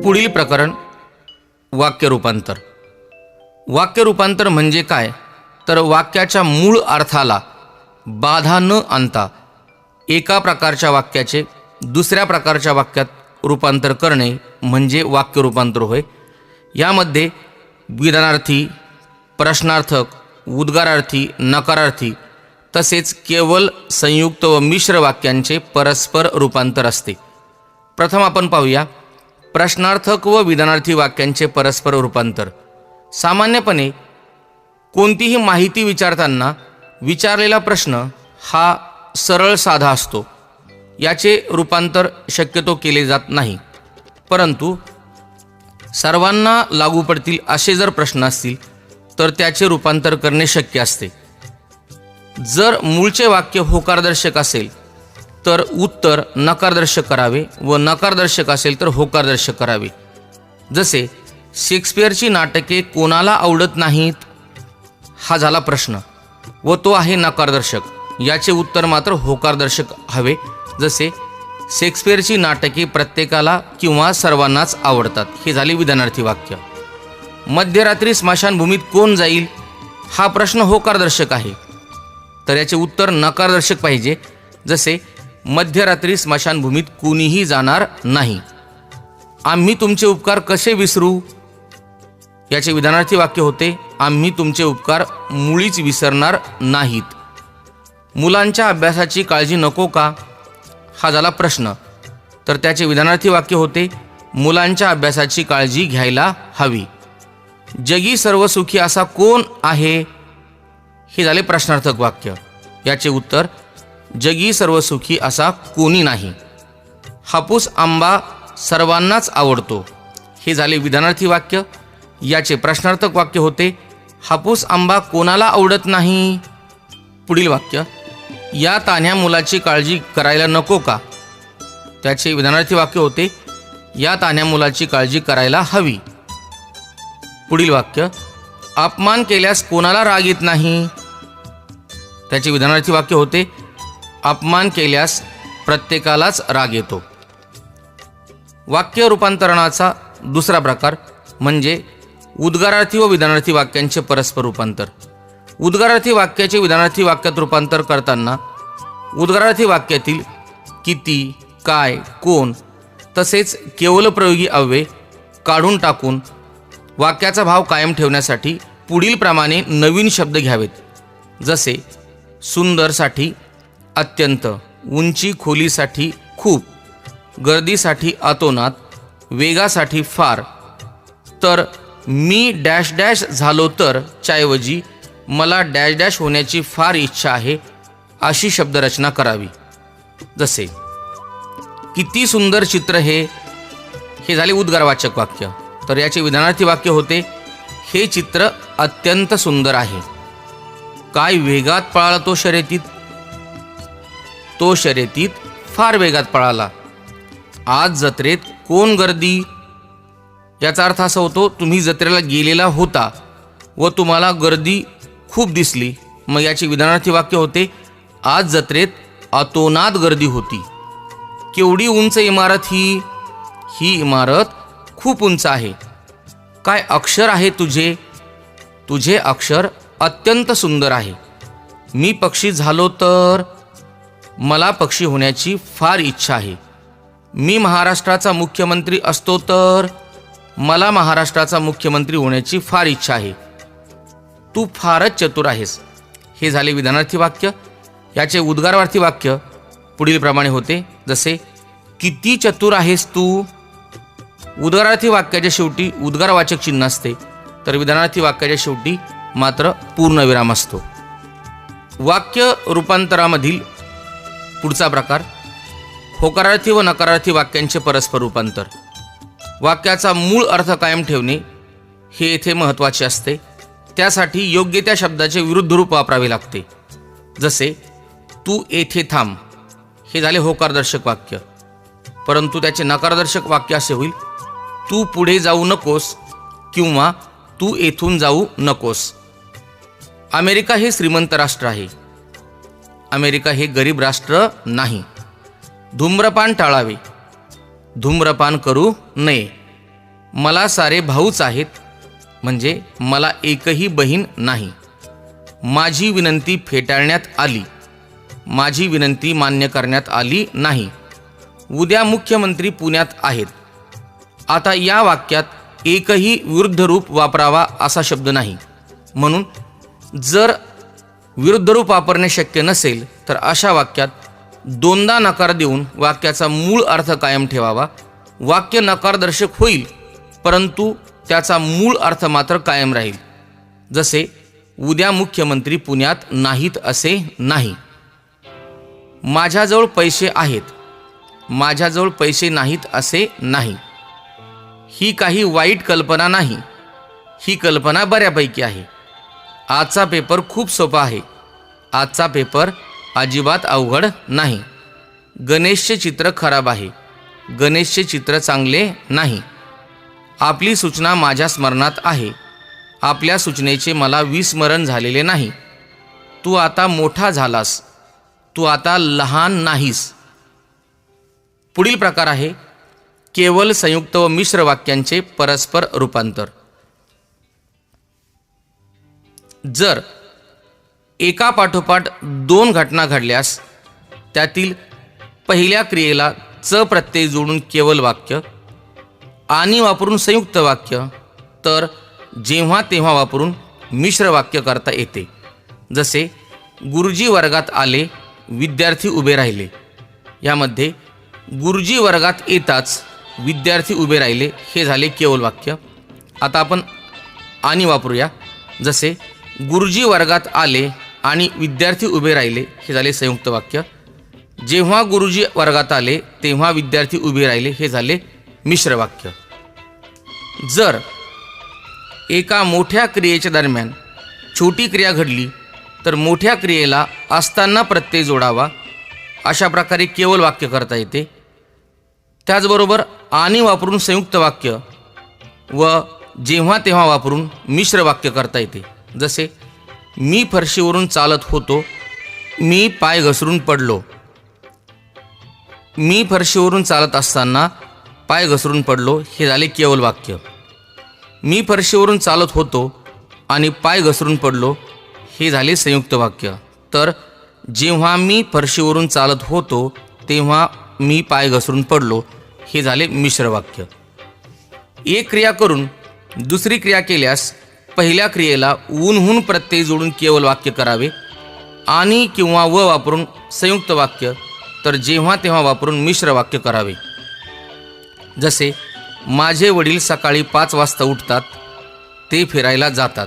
पुढील प्रकरण वाक्य रूपांतर. वाक्य रूपांतर म्हणजे काय तर वाक्याच्या मूळ अर्थाला बाधा न आणता एका प्रकारच्या वाक्याचे दुसऱ्या प्रकारच्या वाक्यात रूपांतर करणे म्हणजे वाक्य रूपांतर होय. यामध्ये विधानार्थी, प्रश्नार्थक, उद्गारार्थी, नकारार्थी तसेच केवळ संयुक्त व मिश्र वाक्यांचे परस्पर रूपांतर असते. प्रथम आपण पाहूया प्रश्नार्थक व विधानार्थी वाक्यांचे परस्पर रूपांतर. सामान्यपणे कोणतीही माहिती विचारताना विचारलेला प्रश्न हा सरळ साधा असतो. याचे रूपांतर शक्यतो केले जात नाही. परंतु सर्वांना लागू पडतील असे जर प्रश्न असतील तर त्याचे रूपांतर करणे शक्य असते. जर मूळचे वाक्य होकारदर्शक असेल तर उत्तर नकारदर्शक करावे व नकारदर्शक असेल तर होकारदर्शक करावे. जसे शेक्सपियरची नाटके कोणाला आवडत नाहीत हा झाला प्रश्न व तो आहे नकारदर्शक. याचे उत्तर मात्र होकारदर्शक हवे. जसे शेक्सपियरची नाटके प्रत्येकाला किंवा सर्वांनाच आवडतात हे झाले विधानार्थी वाक्य. मध्यरात्री स्मशानभूमीत कोण जाईल हा प्रश्न होकारदर्शक आहे तर याचे उत्तर नकारदर्शक पाहिजे. जसे मध्यरात्री स्मशानभूमीत कोणीही जाणार नाही. आम्ही तुमचे उपकार कसे विसरू याचे विधानार्थी वाक्य होते आम्ही तुमचे उपकार मुळीच विसरणार नाहीत. मुलांच्या अभ्यासाची काळजी नको का हा झाला प्रश्न तर त्याचे विधानार्थी वाक्य होते मुलांच्या अभ्यासाची काळजी घ्यायला हवी. जगी सर्वसुखी असा कोण आहे हे झाले प्रश्नार्थक वाक्य. याचे उत्तर जगी सर्वसुखी असा कोणी नाही. हापूस आंबा सर्वांनाच आवडतो हे झाले विधानार्थी वाक्य. याचे प्रश्नार्थक वाक्य होते हापूस आंबा कोणाला आवडत नाही. पुढील वाक्य या तान्ह्या मुलाची काळजी करायला नको का त्याचे विधानार्थी वाक्य होते या तान्ह्या मुलाची काळजी करायला हवी. पुढील वाक्य अपमान केल्यास कोणाला राग येत नाही त्याचे विधानार्थी वाक्य होते अपमान केल्यास प्रत्येकालाच राग येतो. वाक्य रूपांतरणाचा दुसरा प्रकार म्हणजे उद्गारार्थी व विधानार्थी वाक्यांचे परस्पर रूपांतर. उद्गारार्थी वाक्याचे विधानार्थी वाक्यात रूपांतर करताना उद्गारार्थी वाक्यातील किती, काय, कोण तसेच केवलप्रयोगी अव्यय काढून टाकून वाक्याचा भाव कायम ठेवण्यासाठी पुढील प्रमाणे नवीन शब्द घ्यावेत. जसे सुंदरसाठी अत्यंत, उंची खोलीसाठी खूप, गर्दीसाठी अतोनात, वेगासाठी फार, तर मी डॅश डॅश झालो तर च्याऐवजी मला डॅश डॅश होण्याची फार इच्छा आहे अशी शब्दरचना करावी. जसे किती सुंदर चित्र हे झाले उद्गारवाचक वाक्य तर याचे विधानार्थी वाक्य होते हे चित्र अत्यंत सुंदर आहे. काय वेगात पळाला तो शर्यतीत फार वेगात पळाला. आज जत्रेत कोण गर्दी याचा अर्थ असा होतो तुम्ही जत्रेला गेलेला होता व तुम्हाला गर्दी खूप दिसली. मग याचे विधानार्थी वाक्य होते आज जत्रेत अतोनात गर्दी होती. केवढी उंच इमारत ही इमारत खूप उंच आहे. काय अक्षर आहे तुझे अक्षर अत्यंत सुंदर आहे. मी पक्षी झालो तर मला पक्षी होण्याची फार इच्छा आहे. मी महाराष्ट्राचा मुख्यमंत्री असतो तर मला महाराष्ट्राचा मुख्यमंत्री होण्याची फार इच्छा आहे. तू फारच चतुर आहेस हे झाले विधानार्थी वाक्य. याचे उद्गारार्थी वाक्य पुढील प्रमाणे होते जसे किती चतुर आहेस तू. उद्गारार्थी वाक्याच्या शेवटी उद्गारवाचक चिन्ह असते तर विधानार्थी वाक्याच्या शेवटी मात्र पूर्णविराम असतो. वाक्य रूपांतरामधील पुढचा प्रकार होकारार्थी व नकारार्थी वाक्यांचे परस्पर रूपांतर. वाक्याचा मूळ अर्थ कायम ठेवणे हे येथे महत्त्वाचे असते. त्यासाठी योग्य त्या शब्दाचे विरुद्ध रूप वापरावे लागते. जसे तू येथे थांब हे झाले होकारदर्शक वाक्य. परंतु त्याचे नकारदर्शक वाक्य असे होईल तू पुढे जाऊ नकोस किंवा तू येथून जाऊ नकोस. अमेरिका हे श्रीमंत राष्ट्र आहे. अमेरिका हे गरीब राष्ट्र नाही. धूम्रपान टाळावे, धूम्रपान करू नये. मला सारे भाऊच आहेत म्हणजे मला एकही बहीण नाही. माझी विनंती फेटाळण्यात आली, माझी विनंती मान्य करण्यात आली नाही. उद्या मुख्यमंत्री पुण्यात आहेत. आता या वाक्यात एकही विरुद्ध रूप वापरावा असा शब्द नाही. म्हणून जर विरुद्ध रूप वापरणे शक्य नसेल तर अशा वाक्यात दोनदा नकार देऊन वाक्याचा मूळ अर्थ कायम ठेवावा. वाक्य नकारदर्शक होईल परंतु त्याचा मूळ अर्थ मात्र कायम राहील. जसे उद्या मुख्यमंत्री पुण्यात नाहीत असे नाही. माझ्याजवळ पैसे आहेत, माझ्याजवळ पैसे नाहीत असे नाही. ही काही वाईट कल्पना नाही, ही कल्पना बऱ्यापैकी आहे. आजचा पेपर खूप सोपा आहे, आजचा पेपर अजिबात अवघड नाही. गणेशचे चित्र खराब आहे, गणेशचे चित्र चांगले नाही. आपली सूचना माझ्या स्मरणात आहे, आपल्या सूचनेचे मला विस्मरण झालेले नाही. तू आता मोठा झालास, तू आता लहान नाहीस. पुढील प्रकार आहे केवळ संयुक्त व मिश्र वाक्यांचे परस्पर रूपांतर. जर एका पाठोपाठ दोन घटना घडल्यास त्यातील पहिल्या क्रियेला च प्रत्यय जोडून केवळ वाक्य आणि वापरून संयुक्त वाक्य तर जेव्हा तेव्हा वापरून मिश्र वाक्य करता येते. जसे गुरुजी वर्गात आले, विद्यार्थी उभे राहिले. यामध्ये गुरुजी वर्गात येताच विद्यार्थी उभे राहिले हे झाले केवळ वाक्य. आता आपण आणि वापरूया. जसे गुरुजी वर्गात आले आणि विद्यार्थी उभे राहिले हे झाले संयुक्त वाक्य. जेव्हा गुरुजी वर्गात आले तेव्हा विद्यार्थी उभे राहिले हे झाले मिश्र वाक्य. जर एका मोठ्या क्रियेच्या दरम्यान छोटी क्रिया घडली तर मोठ्या क्रियेला असताना प्रत्यय जोडावा. अशा प्रकारे केवळ वाक्य करता येते. त्याचबरोबर आणि वापरून संयुक्त वाक्य व जेव्हा तेव्हा वापरून मिश्र वाक्य करता येते. जसे मी फरशीवरून चालत होतो, मी पाय घसरून पडलो. मी फरशीवरून चालत असताना पाय घसरून पडलो हे झाले केवळ वाक्य. मी फरशीवरून चालत होतो आणि पाय घसरून पडलो हे झाले संयुक्त वाक्य. तर जेव्हा मी फरशीवरून चालत होतो तेव्हा मी पाय घसरून पडलो हे झाले मिश्र वाक्य. एक क्रिया करून दुसरी क्रिया केल्यास पहिल्या क्रियेला ऊनहून प्रत्यय जोडून केवळ वाक्य करावे. आणि किंवा व वापरून संयुक्त वाक्य तर जेव्हा तेव्हा वापरून मिश्र वाक्य करावे. जसे माझे वडील सकाळी 5 वाजता उठतात, ते फिरायला जातात.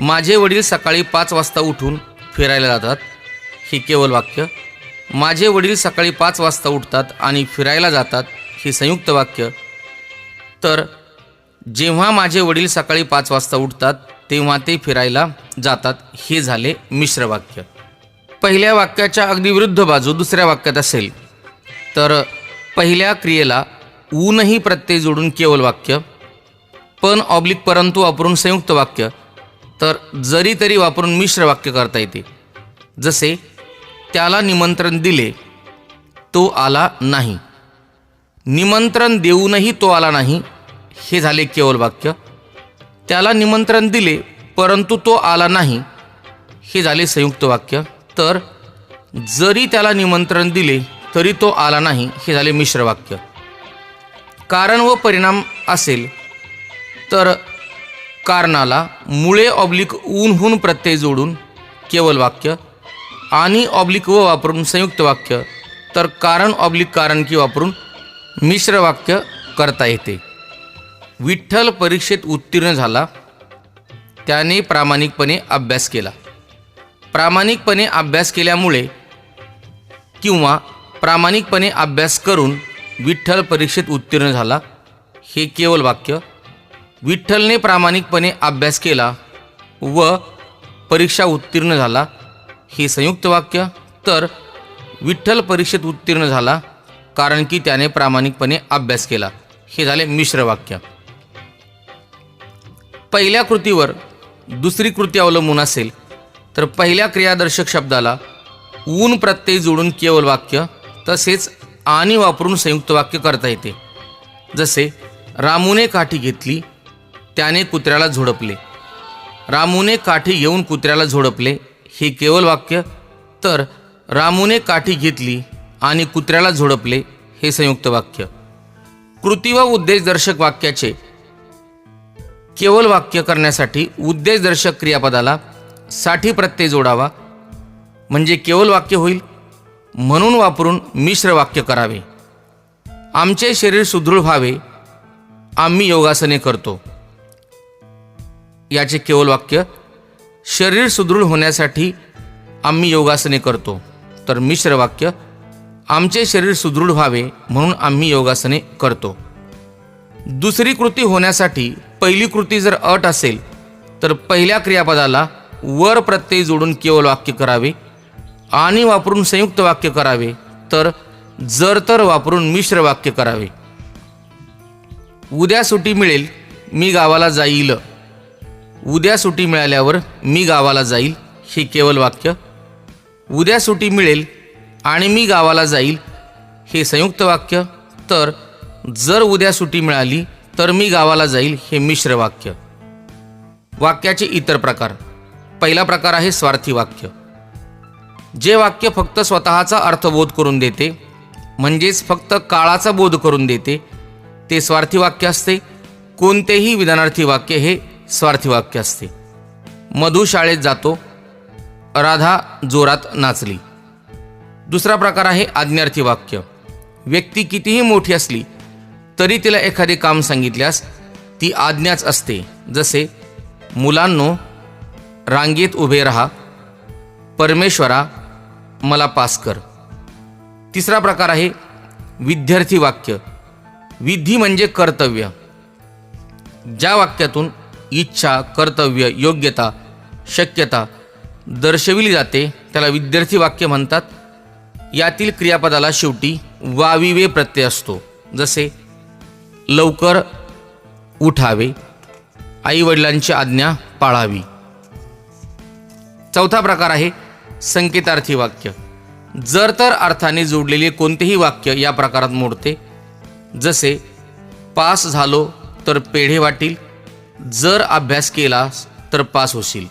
माझे वडील सकाळी 5 वाजता उठून फिरायला जातात हे केवळ वाक्य. माझे वडील सकाळी 5 वाजता उठतात आणि फिरायला जातात हे संयुक्त वाक्य. तर जेव्हा माझे वडील सकाळी 5 वाजता उठतात तेव्हा ते फिरायला जातात हे झाले मिश्र वाक्य. पहिल्या वाक्याच्या अगदी विरुद्ध बाजू दुसऱ्या वाक्यात असेल तर पहिल्या क्रियेला ऊनही प्रत्यय जोडून केवळ वाक्य, पण ऑब्लिक परंतु वापरून संयुक्त वाक्य तर जरी तरी वापरून मिश्र वाक्य करता येते. जसे त्याला निमंत्रण दिले, तो आला नाही. निमंत्रण देऊनही तो आला नाही हे झाले केवळ वाक्य. त्याला निमंत्रण दिले परंतु तो आला नाही हे झाले संयुक्त वाक्य. तर जरी त्याला निमंत्रण दिले तरी तो आला नाही हे झाले मिश्र वाक्य. कारण व परिणाम असेल तर कारणाला मुळे ऑब्लिक ऊनहून प्रत्यय जोडून केवळ वाक्य आणि ऑब्लिक व वापरून संयुक्त वाक्य तर कारण ऑब्लिक कारण की वापरून मिश्र वाक्य करता येते. विठ्ठल परीक्षेत उत्तीर्ण झाला, त्याने प्रामाणिकपणे अभ्यास केला. प्रामाणिकपणे अभ्यास केल्यामुळे किंवा प्रामाणिकपणे अभ्यास करून विठ्ठल परीक्षेत उत्तीर्ण झाला हे केवळ वाक्य. विठ्ठलने प्रामाणिकपणे अभ्यास केला व परीक्षा उत्तीर्ण झाला हे संयुक्त वाक्य. तर विठ्ठल परीक्षेत उत्तीर्ण झाला कारण की त्याने प्रामाणिकपणे अभ्यास केला हे झाले मिश्र वाक्य. पहिल्या कृतीवर दुसरी कृती अवलंबून असेल तर पहिल्या क्रियादर्शक शब्दाला ऊन प्रत्यय जोडून केवळ वाक्य तसेच आणि वापरून संयुक्त वाक्य करता येते. जसे रामूने काठी घेतली, त्याने कुत्र्याला झोडपले. रामूने काठी घेऊन कुत्र्याला झोडपले हे केवळ वाक्य, तर रामूने काठी घेतली आणि कुत्र्याला झोडपले हे संयुक्त वाक्य. कृती व उद्देशदर्शक वाक्याचे केवळ वाक्य करण्यासाठी उद्देशदर्शक क्रियापदाला साठी प्रत्यय जोडावा म्हणजे केवळ वाक्य होईल. म्हणून वापरून मिश्र वाक्य करावे. आमचे शरीर सुदृढ व्हावे, आम्ही योगासने करतो. याचे केवळ वाक्य शरीर सुदृढ होण्यासाठी आम्ही योगासने करतो. तर मिश्र वाक्य आमचे शरीर सुदृढ व्हावे म्हणून आम्ही योगासने करतो. दुसरी कृती होण्यासाठी पहिली कृती जर अट असेल तर पहिल्या क्रियापदाला वर प्रत्यय जोडून केवळ वाक्य करावे आणि वापरून संयुक्त वाक्य करावे. तर जर तर वापरून मिश्र वाक्य करावे. उद्या सुट्टी मिळेल, मी गावाला जाईल. उद्या सुट्टी मिळाल्यावर मी गावाला जाईल हे केवळ वाक्य. उद्या सुट्टी मिळेल आणि मी गावाला जाईल हे संयुक्त वाक्य. तर जर उद्या सुट्टी मिळाली तर मी गावाला जाईल हे मिश्र वाक्य. वाक्याचे इतर प्रकार. पहिला प्रकार आहे स्वार्थी वाक्य. जे वाक्य फक्त स्वतःचा अर्थबोध करून देते, म्हणजेच फक्त काळाचा बोध करून देते, ते स्वार्थी वाक्य असते. कोणतेही विधानार्थी वाक्य हे स्वार्थी वाक्य असते. मधू शाळेत जातो, राधा जोरात नाचली. दुसरा प्रकार आहे आज्ञार्थी वाक्य. व्यक्ती कितीही मोठी असली तरी तिला एखादे काम सांगितल्यास ती आज्ञाच असते. जसे मुलांनो रांगेत उभे राहा, परमेश्वरा मला पास कर. तिसरा प्रकार आहे विद्यार्थी वाक्य. विधी म्हणजे कर्तव्य. ज्या वाक्यातून इच्छा, कर्तव्य, योग्यता, शक्यता दर्शविली जाते त्याला विद्यार्थी वाक्य म्हणतात. यातील क्रियापदाला शेवटी वाविवे प्रत्यय असतो. जसे लवकर उठावे, आईवडिलांची आज्ञा पाळावी. चौथा प्रकार आहे संकेतार्थी वाक्य. जर तर अर्थाने जोडलेले कोणतेही वाक्य या प्रकारात मोडते. जसे पास झालो तर पेढे वाटील, जर अभ्यास केला तर पास होशील.